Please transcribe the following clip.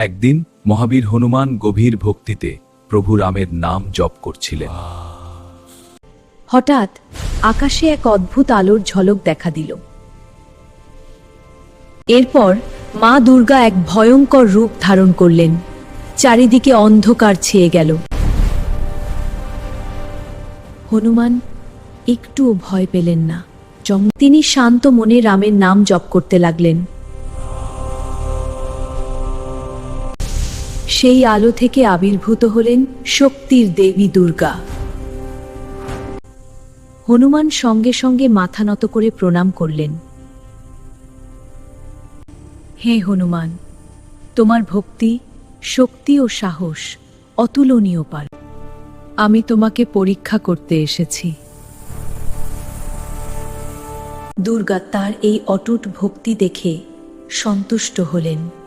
একদিন মহাবীর হনুমান গভীর ভক্তিতে প্রভু রামের নাম জপ করছিলেন। হঠাৎ আকাশে এক অদ্ভুত আলোর ঝলক দেখা দিল। এরপর মা দুর্গা এক ভয়ঙ্কর রূপ ধারণ করলেন। চারিদিকে অন্ধকার ছেয়ে গেল। হনুমান একটুও ভয় পেলেন না। তিনি শান্ত মনে রামের নাম জপ করতে লাগলেন। সেই আলো থেকে আবির্ভূত হলেন শক্তির দেবী দুর্গা। হনুমান সঙ্গে সঙ্গে মাথা নত করে প্রণাম করলেন। হে হনুমান, তোমার ভক্তি, শক্তি ও সাহস অতুলনীয় পার। আমি তোমাকে পরীক্ষা করতে এসেছি। দুর্গা তার এই অটুট ভক্তি দেখে সন্তুষ্ট হলেন।